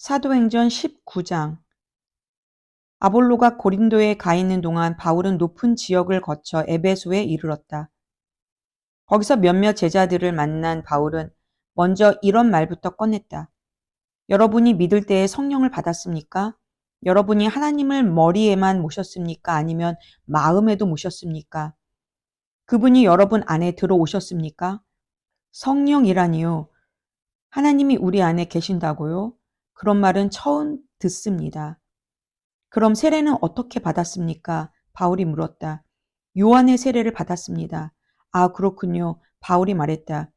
사도행전 19장. 아볼로가 고린도에 가 있는 동안 바울은 높은 지역을 거쳐 에베소에 이르렀다. 거기서 몇몇 제자들을 만난 바울은 먼저 이런 말부터 꺼냈다. 여러분이 믿을 때에 성령을 받았습니까? 여러분이 하나님을 머리에만 모셨습니까? 아니면 마음에도 모셨습니까? 그분이 여러분 안에 들어오셨습니까? 성령이라니요. 하나님이 우리 안에 계신다고요? 그런 말은 처음 듣습니다. 그럼 세례는 어떻게 받았습니까? 바울이 물었다. 요한의 세례를 받았습니다. 아, 그렇군요. 바울이 말했다.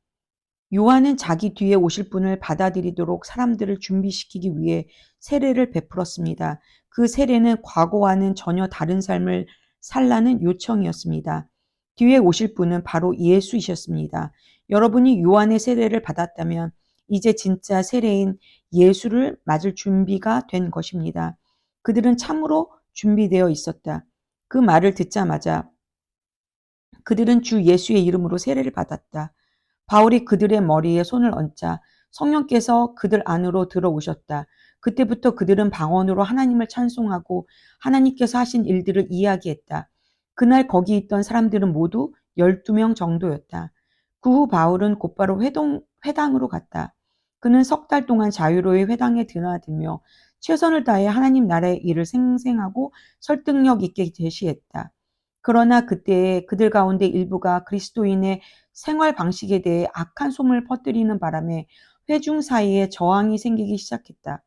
요한은 자기 뒤에 오실 분을 받아들이도록 사람들을 준비시키기 위해 세례를 베풀었습니다. 그 세례는 과거와는 전혀 다른 삶을 살라는 요청이었습니다. 뒤에 오실 분은 바로 예수이셨습니다. 여러분이 요한의 세례를 받았다면 이제 진짜 세례인 예수를 맞을 준비가 된 것입니다. 그들은 참으로 준비되어 있었다. 그 말을 듣자마자 그들은 주 예수의 이름으로 세례를 받았다. 바울이 그들의 머리에 손을 얹자 성령께서 그들 안으로 들어오셨다. 그때부터 그들은 방언으로 하나님을 찬송하고 하나님께서 하신 일들을 이야기했다. 그날 거기 있던 사람들은 모두 12명 정도였다. 그 후 바울은 곧바로 회당으로 갔다. 그는 석 달 동안 자유로이 회당에 드나들며 최선을 다해 하나님 나라의 일을 생생하고 설득력 있게 제시했다. 그러나 그때 그들 가운데 일부가 그리스도인의 생활 방식에 대해 악한 소문을 퍼뜨리는 바람에 회중 사이에 저항이 생기기 시작했다.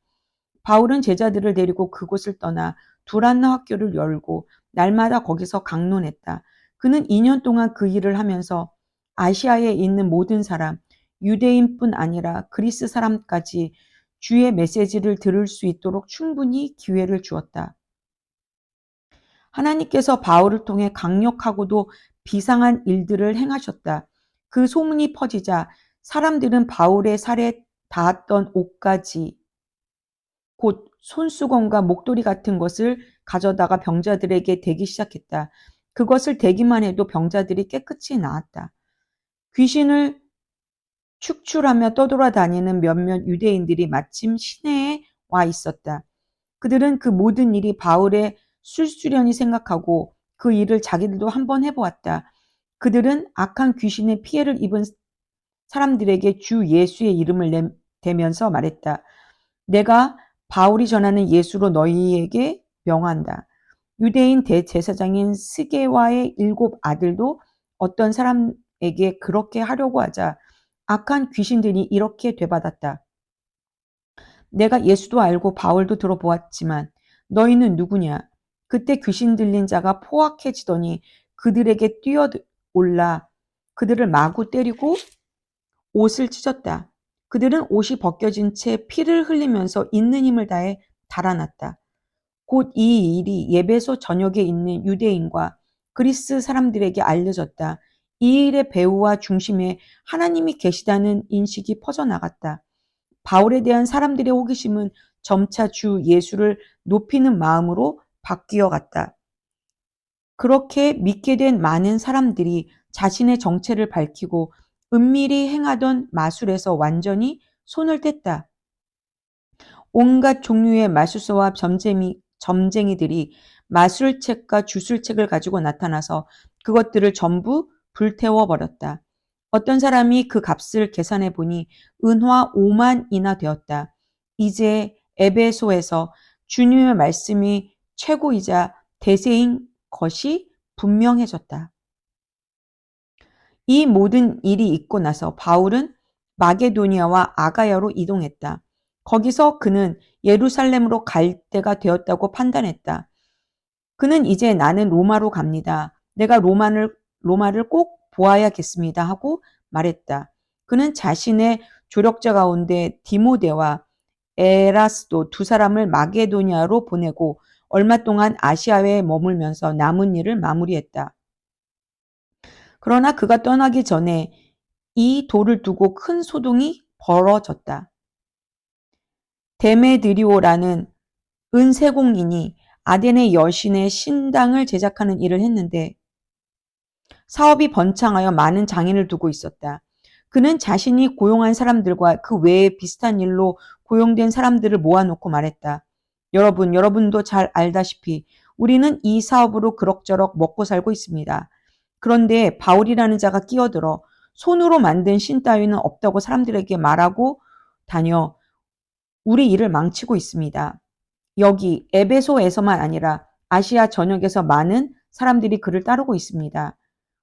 바울은 제자들을 데리고 그곳을 떠나 두란노 학교를 열고 날마다 거기서 강론했다. 그는 2년 동안 그 일을 하면서 아시아에 있는 모든 사람, 유대인뿐 아니라 그리스 사람까지 주의 메시지를 들을 수 있도록 충분히 기회를 주었다. 하나님께서 바울을 통해 강력하고도 비상한 일들을 행하셨다. 그 소문이 퍼지자 사람들은 바울의 살에 닿았던 옷가지, 곧 손수건과 목도리 같은 것을 가져다가 병자들에게 대기 시작했다. 그것을 대기만 해도 병자들이 깨끗이 나았다. 귀신을 축출하며 떠돌아다니는 몇몇 유대인들이 마침 시내에 와 있었다. 그들은 그 모든 일이 바울의 술수련이 생각하고 그 일을 자기들도 한번 해보았다. 그들은 악한 귀신의 피해를 입은 사람들에게 주 예수의 이름을 대면서 말했다. 내가 바울이 전하는 예수로 너희에게 명한다. 유대인 대제사장인 스게와의 7 아들도 어떤 사람에게 그렇게 하려고 하자 악한 귀신들이 이렇게 되받았다. 내가 예수도 알고 바울도 들어보았지만 너희는 누구냐? 그때 귀신 들린 자가 포악해지더니 그들에게 뛰어올라 그들을 마구 때리고 옷을 찢었다. 그들은 옷이 벗겨진 채 피를 흘리면서 있는 힘을 다해 달아났다. 곧 이 일이 예배소 전역에 있는 유대인과 그리스 사람들에게 알려졌다. 이 일의 배후와 중심에 하나님이 계시다는 인식이 퍼져나갔다. 바울에 대한 사람들의 호기심은 점차 주 예수를 높이는 마음으로 바뀌어 갔다. 그렇게 믿게 된 많은 사람들이 자신의 정체를 밝히고 은밀히 행하던 마술에서 완전히 손을 뗐다. 온갖 종류의 마술사와 점쟁이들이 마술책과 주술책을 가지고 나타나서 그것들을 전부 불태워 버렸다. 어떤 사람이 그 값을 계산해 보니 은화 5만이나 되었다. 이제 에베소에서 주님의 말씀이 최고이자 대세인 것이 분명해졌다. 이 모든 일이 있고 나서 바울은 마게도니아와 아가야로 이동했다. 거기서 그는 예루살렘으로 갈 때가 되었다고 판단했다. 그는 이제 나는 로마로 갑니다. 내가 로마를 꼭 보아야겠습니다 하고 말했다. 그는 자신의 조력자 가운데 디모데와 에라스도 2사람을 마게도니아로 보내고 얼마 동안 아시아에 머물면서 남은 일을 마무리했다. 그러나 그가 떠나기 전에 이 돌을 두고 큰 소동이 벌어졌다. 데메드리오라는 은세공인이 아덴의 여신의 신당을 제작하는 일을 했는데 사업이 번창하여 많은 장인을 두고 있었다. 그는 자신이 고용한 사람들과 그 외에 비슷한 일로 고용된 사람들을 모아놓고 말했다. 여러분도 잘 알다시피 우리는 이 사업으로 그럭저럭 먹고 살고 있습니다. 그런데 바울이라는 자가 끼어들어 손으로 만든 신 따위는 없다고 사람들에게 말하고 다녀 우리 일을 망치고 있습니다. 여기 에베소에서만 아니라 아시아 전역에서 많은 사람들이 그를 따르고 있습니다.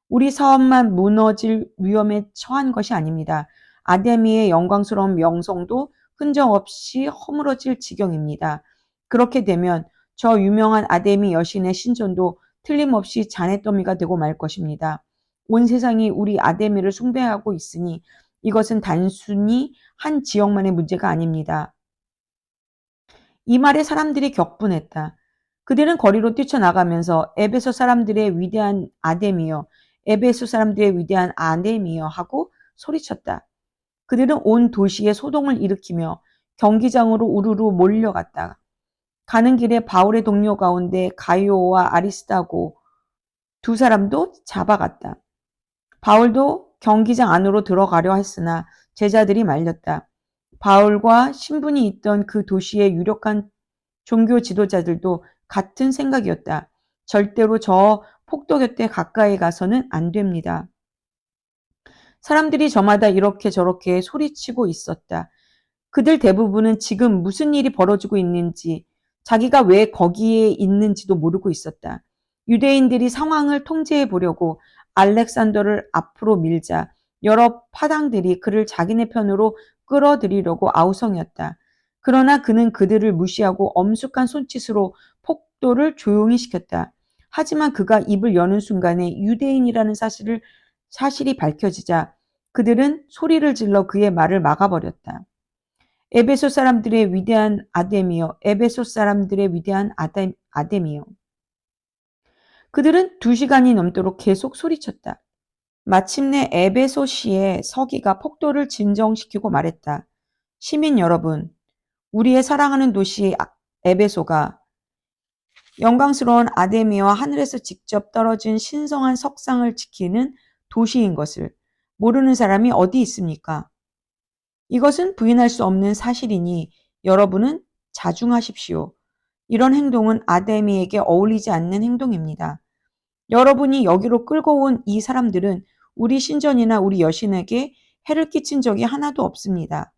우리 사업만 무너질 위험에 처한 것이 아닙니다. 아데미의 영광스러운 명성도 흔적없이 허물어질 지경입니다. 그렇게 되면 저 유명한 아데미 여신의 신전도 틀림없이 잔해더미가 되고 말 것입니다. 온 세상이 우리 아데미를 숭배하고 있으니 이것은 단순히 한 지역만의 문제가 아닙니다. 이 말에 사람들이 격분했다. 그들은 거리로 뛰쳐나가면서 에베소 사람들의 위대한 아데미여, 에베소 사람들의 위대한 아데미여 하고 소리쳤다. 그들은 온 도시에 소동을 일으키며 경기장으로 우르르 몰려갔다. 가는 길에 바울의 동료 가운데 가이오와 아리스다고 두 사람도 잡아갔다. 바울도 경기장 안으로 들어가려 했으나 제자들이 말렸다. 바울과 신분이 있던 그 도시의 유력한 종교 지도자들도 같은 생각이었다. 절대로 저 폭도 곁에 가까이 가서는 안 됩니다. 사람들이 저마다 이렇게 저렇게 소리치고 있었다. 그들 대부분은 지금 무슨 일이 벌어지고 있는지, 자기가 왜 거기에 있는지도 모르고 있었다. 유대인들이 상황을 통제해 보려고 알렉산더를 앞으로 밀자 여러 파당들이 그를 자기네 편으로 끌어들이려고 아우성이었다. 그러나 그는 그들을 무시하고 엄숙한 손짓으로 폭도를 조용히 시켰다. 하지만 그가 입을 여는 순간에 유대인이라는 사실이 밝혀지자 그들은 소리를 질러 그의 말을 막아버렸다. 에베소 사람들의 위대한 아데미여, 에베소 사람들의 위대한 아데미여. 그들은 2시간이 넘도록 계속 소리쳤다. 마침내 에베소시의 서기가 폭도를 진정시키고 말했다. 시민 여러분, 우리의 사랑하는 도시 에베소가 영광스러운 아데미와 하늘에서 직접 떨어진 신성한 석상을 지키는 도시인 것을 모르는 사람이 어디 있습니까? 이것은 부인할 수 없는 사실이니 여러분은 자중하십시오. 이런 행동은 아데미에게 어울리지 않는 행동입니다. 여러분이 여기로 끌고 온 이 사람들은 우리 신전이나 우리 여신에게 해를 끼친 적이 하나도 없습니다.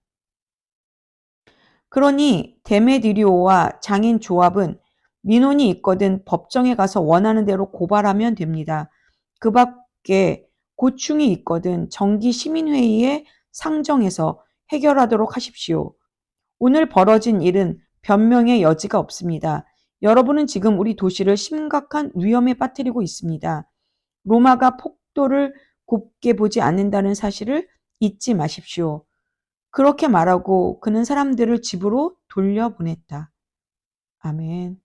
그러니 데메디리오와 장인 조합은 민원이 있거든 법정에 가서 원하는 대로 고발하면 됩니다. 그 밖에 고충이 있거든 정기 시민회의에 상정해서 해결하도록 하십시오. 오늘 벌어진 일은 변명의 여지가 없습니다. 여러분은 지금 우리 도시를 심각한 위험에 빠뜨리고 있습니다. 로마가 폭도를 곱게 보지 않는다는 사실을 잊지 마십시오. 그렇게 말하고 그는 사람들을 집으로 돌려보냈다. 아멘.